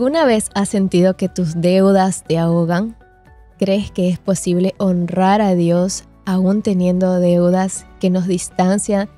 ¿Alguna vez has sentido que tus deudas te ahogan? ¿Crees que es posible honrar a Dios aún teniendo deudas que nos distancian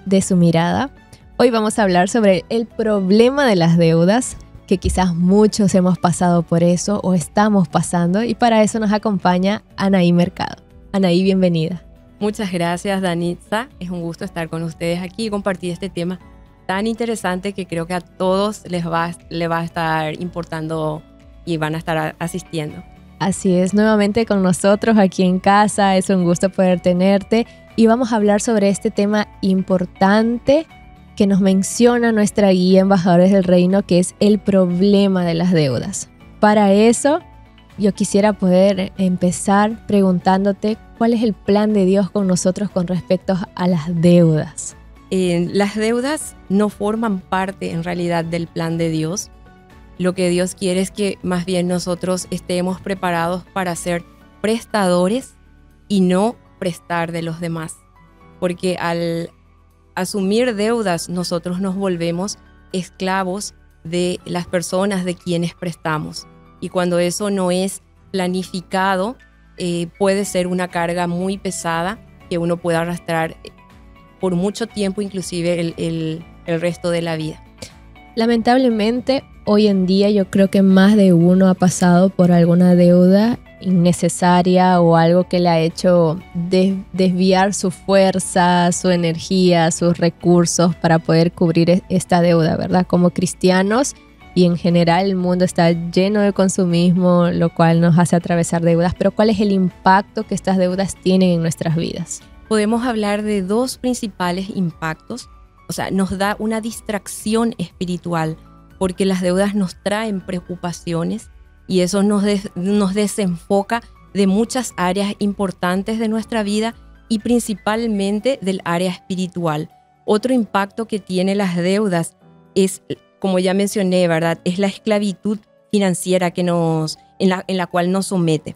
de su mirada? Hoy vamos a hablar sobre el problema de las deudas, que quizás muchos hemos pasado por eso o estamos pasando, y para eso nos acompaña Anaí Mercado. Anaí, bienvenida. Muchas gracias, Danitza. Es un gusto estar con ustedes aquí y compartir este tema tan interesante que creo que a todos les va a estar importando y van a estar asistiendo. Así es, nuevamente con nosotros aquí en casa, es un gusto poder tenerte y vamos a hablar sobre este tema importante que nos menciona nuestra guía Embajadores del Reino, que es el problema de las deudas. Para eso, yo quisiera poder empezar preguntándote cuál es el plan de Dios con nosotros con respecto a las deudas. Las deudas no forman parte en realidad del plan de Dios. Lo que Dios quiere es que más bien nosotros estemos preparados para ser prestadores y no prestar de los demás. Porque al asumir deudas nosotros nos volvemos esclavos de las personas de quienes prestamos. Y cuando eso no es planificado, puede ser una carga muy pesada que uno puede arrastrar por mucho tiempo, inclusive el resto de la vida. Lamentablemente, hoy en día yo creo que más de uno ha pasado por alguna deuda innecesaria o algo que le ha hecho desviar su fuerza, su energía, sus recursos para poder cubrir esta deuda, ¿verdad? Como cristianos y en general el mundo está lleno de consumismo, lo cual nos hace atravesar deudas. Pero ¿cuál es el impacto que estas deudas tienen en nuestras vidas? Podemos hablar de dos principales impactos. O sea, nos da una distracción espiritual porque las deudas nos traen preocupaciones y eso nos desenfoca de muchas áreas importantes de nuestra vida y principalmente del área espiritual. Otro impacto que tiene las deudas es, como ya mencioné, ¿verdad? Es la esclavitud financiera que en la cual nos somete.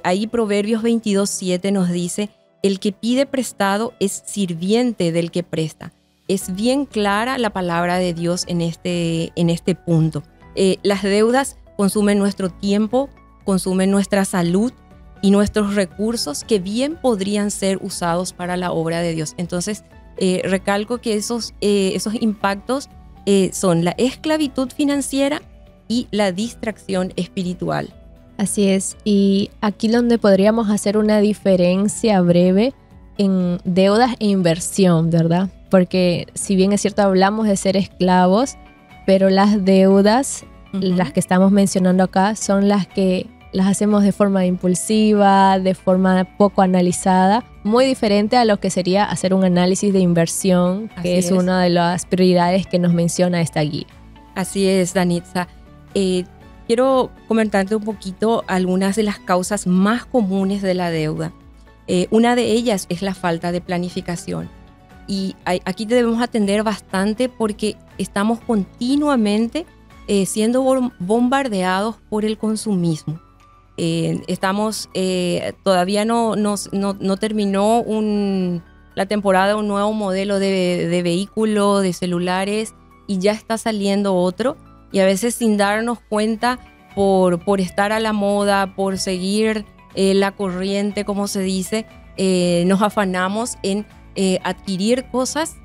Ahí Proverbios 22:7 nos dice: el que pide prestado es sirviente del que presta. Es bien clara la palabra de Dios en este punto. Las deudas consumen nuestro tiempo, consumen nuestra salud y nuestros recursos que bien podrían ser usados para la obra de Dios. Entonces, recalco que esos impactos son la esclavitud financiera y la distracción espiritual. Así es, y aquí donde podríamos hacer una diferencia breve en deudas e inversión, ¿verdad? Porque si bien es cierto hablamos de ser esclavos, pero las deudas, las que estamos mencionando acá, son las que las hacemos de forma impulsiva, de forma poco analizada, muy diferente a lo que sería hacer un análisis de inversión, que es una de las prioridades que nos menciona esta guía. Así es, Danitza. Quiero comentarte un poquito algunas de las causas más comunes de la deuda. Una de ellas es la falta de planificación. Y aquí debemos atender bastante porque estamos continuamente siendo bombardeados por el consumismo. Todavía no terminó la temporada de un nuevo modelo de vehículo, de celulares, y ya está saliendo otro. Y a veces sin darnos cuenta, por estar a la moda, por seguir la corriente, como se dice, nos afanamos en adquirir cosas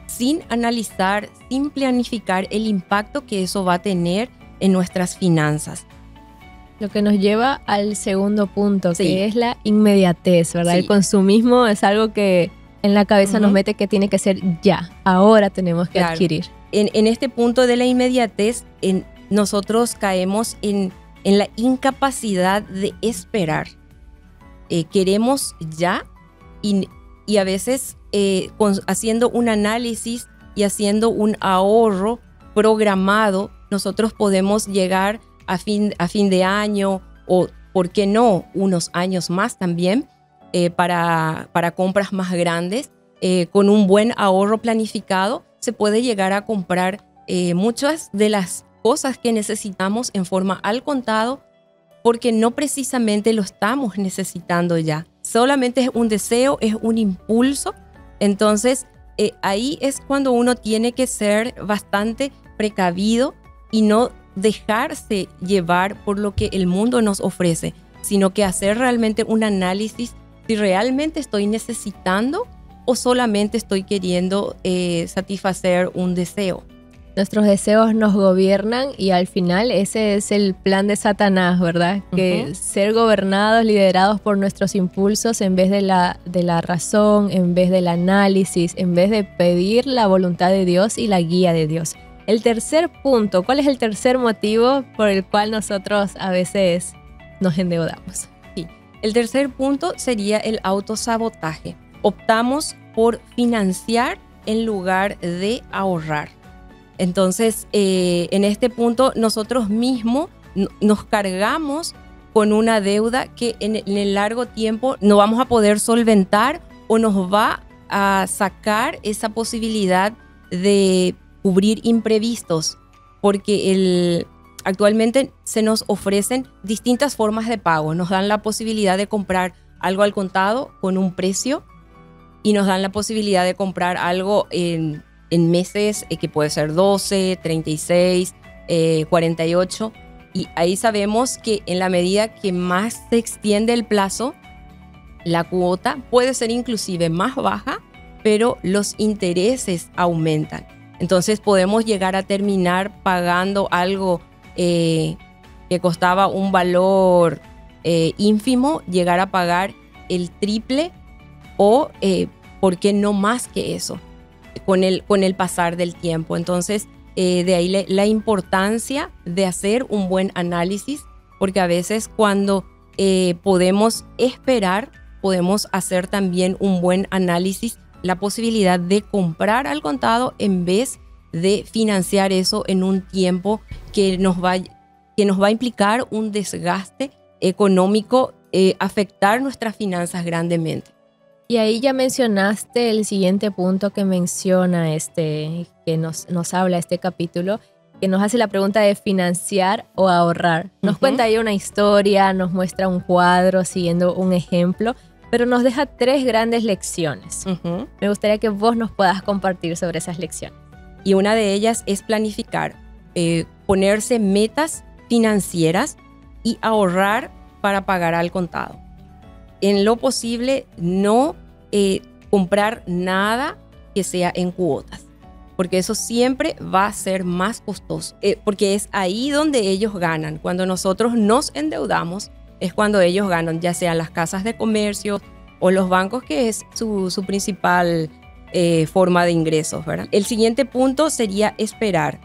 sin analizar, sin planificar el impacto que eso va a tener en nuestras finanzas. Lo que nos lleva al segundo punto, que es la inmediatez, ¿verdad? Sí. El consumismo es algo que en la cabeza nos mete que tiene que ser ya, ahora tenemos que adquirir. En este punto de la inmediatez, nosotros caemos en la incapacidad de esperar. Queremos ya y a veces haciendo un análisis y haciendo un ahorro programado, nosotros podemos llegar a fin de año o, ¿por qué no?, unos años más también para compras más grandes. Con un buen ahorro planificado se puede llegar a comprar muchas de las cosas que necesitamos en forma al contado porque no precisamente lo estamos necesitando ya. Solamente es un deseo, es un impulso. Entonces, ahí es cuando uno tiene que ser bastante precavido y no dejarse llevar por lo que el mundo nos ofrece, sino que hacer realmente un análisis si realmente estoy necesitando o solamente estoy queriendo satisfacer un deseo. Nuestros deseos nos gobiernan y al final ese es el plan de Satanás, ¿verdad? Que ser gobernados, liderados por nuestros impulsos en vez de la razón, en vez del análisis, en vez de pedir la voluntad de Dios y la guía de Dios. El tercer punto, ¿cuál es el tercer motivo por el cual nosotros a veces nos endeudamos? Sí, el tercer punto sería el autosabotaje. Optamos por financiar en lugar de ahorrar. Entonces, en este punto, nosotros mismos nos cargamos con una deuda que en el largo tiempo no vamos a poder solventar o nos va a sacar esa posibilidad de cubrir imprevistos, porque actualmente se nos ofrecen distintas formas de pago. Nos dan la posibilidad de comprar algo al contado con un precio y nos dan la posibilidad de comprar algo en meses que puede ser 12, 36, 48. Y ahí sabemos que en la medida que más se extiende el plazo, la cuota puede ser inclusive más baja, pero los intereses aumentan. Entonces podemos llegar a terminar pagando algo que costaba un valor ínfimo, llegar a pagar el triple o, ¿por qué no más que eso? Con el pasar del tiempo. Entonces, de ahí la importancia de hacer un buen análisis, porque a veces cuando podemos esperar, podemos hacer también un buen análisis, la posibilidad de comprar al contado en vez de financiar eso en un tiempo que nos va a implicar un desgaste económico, afectar nuestras finanzas grandemente. Y ahí ya mencionaste el siguiente punto que menciona que nos habla este capítulo, que nos hace la pregunta de financiar o ahorrar. Nos cuenta ahí una historia, nos muestra un cuadro siguiendo un ejemplo, pero nos deja 3 grandes lecciones. Me gustaría que vos nos puedas compartir sobre esas lecciones. Y una de ellas es planificar, ponerse metas financieras y ahorrar para pagar al contado. En lo posible, no comprar nada que sea en cuotas, porque eso siempre va a ser más costoso, porque es ahí donde ellos ganan. Cuando nosotros nos endeudamos, es cuando ellos ganan, ya sean las casas de comercio o los bancos, que es su principal forma de ingresos, ¿verdad? El siguiente punto sería esperar.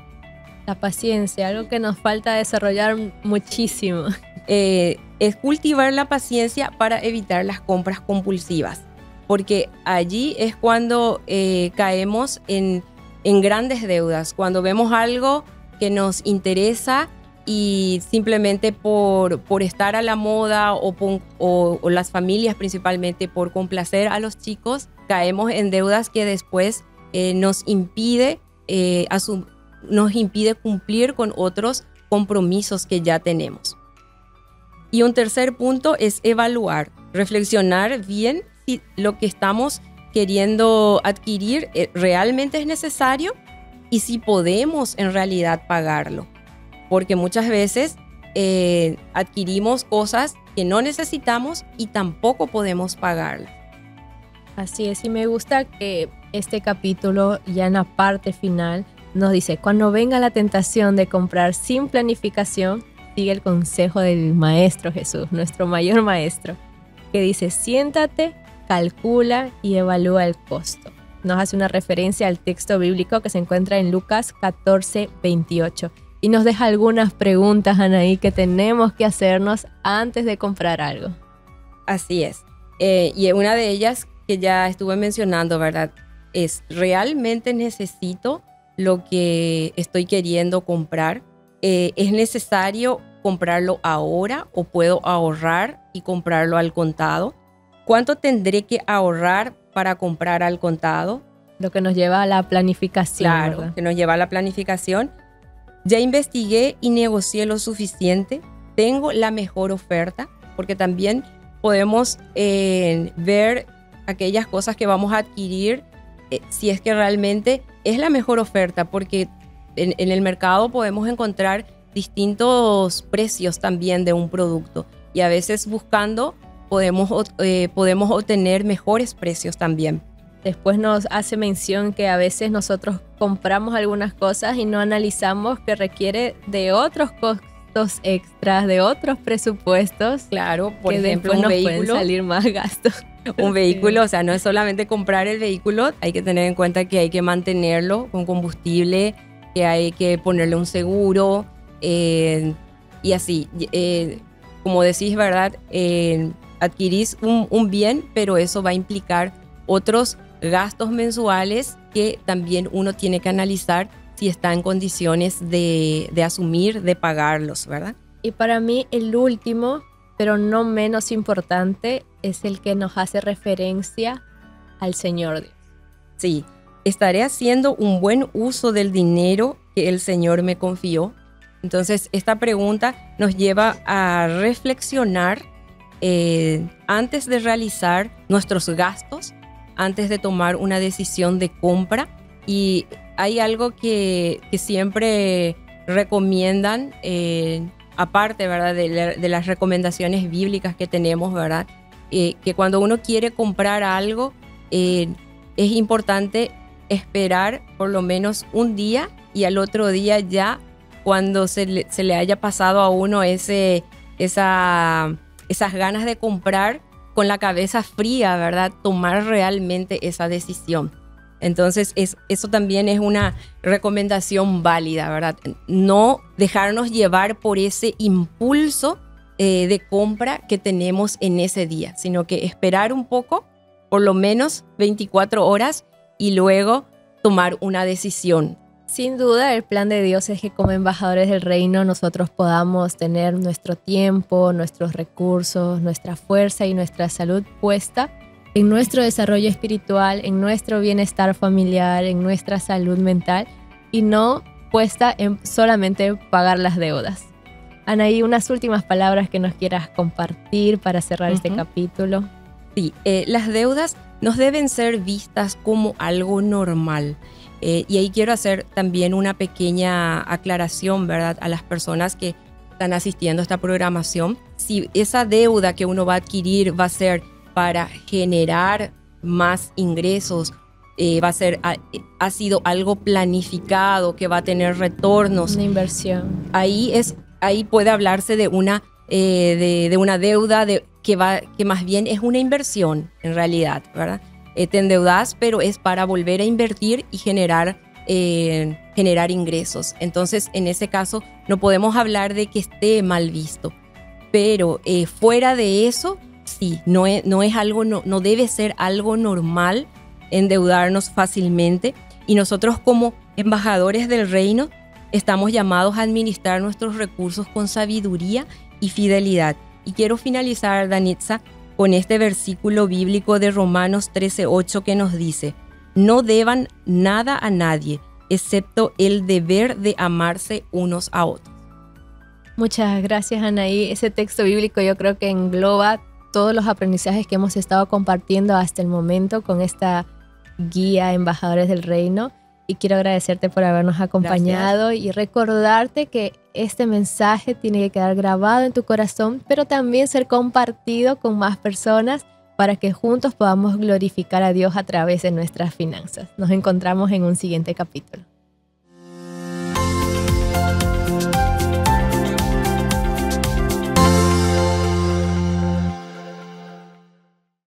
La paciencia, algo que nos falta desarrollar muchísimo. Es cultivar la paciencia para evitar las compras compulsivas, porque allí es cuando caemos en grandes deudas, cuando vemos algo que nos interesa y simplemente por estar a la moda o las familias principalmente por complacer a los chicos, caemos en deudas que después nos impide cumplir con otros compromisos que ya tenemos. Y un tercer punto es evaluar, reflexionar bien si lo que estamos queriendo adquirir realmente es necesario y si podemos en realidad pagarlo. Porque muchas veces adquirimos cosas que no necesitamos y tampoco podemos pagarlas. Así es, y me gusta que este capítulo, ya en la parte final, nos dice: cuando venga la tentación de comprar sin planificación, sigue el consejo del Maestro Jesús, nuestro mayor maestro, que dice: siéntate, calcula y evalúa el costo. Nos hace una referencia al texto bíblico que se encuentra en Lucas 14:28 y nos deja algunas preguntas, Anaí, que tenemos que hacernos antes de comprar algo. Así es. Y una de ellas que ya estuve mencionando, ¿verdad? Es: ¿realmente necesito lo que estoy queriendo comprar? ¿Es necesario comprarlo ahora o puedo ahorrar y comprarlo al contado? ¿Cuánto tendré que ahorrar para comprar al contado? Lo que nos lleva a la planificación. Claro, ¿verdad? Que nos lleva a la planificación. Ya investigué y negocié lo suficiente. Tengo la mejor oferta, porque también podemos ver aquellas cosas que vamos a adquirir, si es que realmente es la mejor oferta, porque en el mercado podemos encontrar distintos precios también de un producto. Y a veces buscando podemos obtener mejores precios también. Después nos hace mención que a veces nosotros compramos algunas cosas y no analizamos que requiere de otros costos extras, de otros presupuestos. Claro, por que ejemplo, después un nos vehículo. pueden salir más gastos. Un vehículo, o sea, no es solamente comprar el vehículo, hay que tener en cuenta que hay que mantenerlo con combustible, que hay que ponerle un seguro y así. Como decís, ¿verdad? Adquirís un bien, pero eso va a implicar otros gastos mensuales que también uno tiene que analizar si está en condiciones de asumir, de pagarlos, ¿verdad? Y para mí el último, pero no menos importante, es el que nos hace referencia al Señor Dios. Sí, estaré haciendo un buen uso del dinero que el Señor me confió. Entonces, esta pregunta nos lleva a reflexionar antes de realizar nuestros gastos, antes de tomar una decisión de compra. Y hay algo que siempre recomiendan, aparte, ¿verdad? de las recomendaciones bíblicas que tenemos, ¿verdad? Que cuando uno quiere comprar algo, es importante esperar por lo menos un día y al otro día ya, cuando se le haya pasado a uno esas ganas de comprar, con la cabeza fría, ¿verdad? Tomar realmente esa decisión. Entonces, eso también es una recomendación válida, ¿verdad? No dejarnos llevar por ese impulso de compra que tenemos en ese día, sino que esperar un poco, por lo menos 24 horas, y luego tomar una decisión. Sin duda, el plan de Dios es que como embajadores del reino nosotros podamos tener nuestro tiempo, nuestros recursos, nuestra fuerza y nuestra salud puesta en nuestro desarrollo espiritual, en nuestro bienestar familiar, en nuestra salud mental y no puesta en solamente pagar las deudas. Anaí, unas últimas palabras que nos quieras compartir para cerrar este capítulo. Sí, las deudas nos deben ser vistas como algo normal. Y ahí quiero hacer también una pequeña aclaración, ¿verdad? A las personas que están asistiendo a esta programación. Si esa deuda que uno va a adquirir va a ser para generar más ingresos, ha sido algo planificado, que va a tener retornos. Una inversión. Ahí puede hablarse de una deuda que más bien es una inversión en realidad, ¿verdad? Te endeudas, pero es para volver a invertir y generar ingresos. Entonces, en ese caso, no podemos hablar de que esté mal visto. Pero fuera de eso, sí, no debe ser algo normal endeudarnos fácilmente. Y nosotros, como embajadores del reino, estamos llamados a administrar nuestros recursos con sabiduría y fidelidad. Y quiero finalizar, Danitza, con este versículo bíblico de Romanos 13:8 que nos dice: no deban nada a nadie, excepto el deber de amarse unos a otros. Muchas gracias, Anaí. Ese texto bíblico yo creo que engloba todos los aprendizajes que hemos estado compartiendo hasta el momento con esta guía Embajadores del Reino. Y quiero agradecerte por habernos acompañado. Gracias. Y recordarte que este mensaje tiene que quedar grabado en tu corazón, pero también ser compartido con más personas para que juntos podamos glorificar a Dios a través de nuestras finanzas. Nos encontramos en un siguiente capítulo.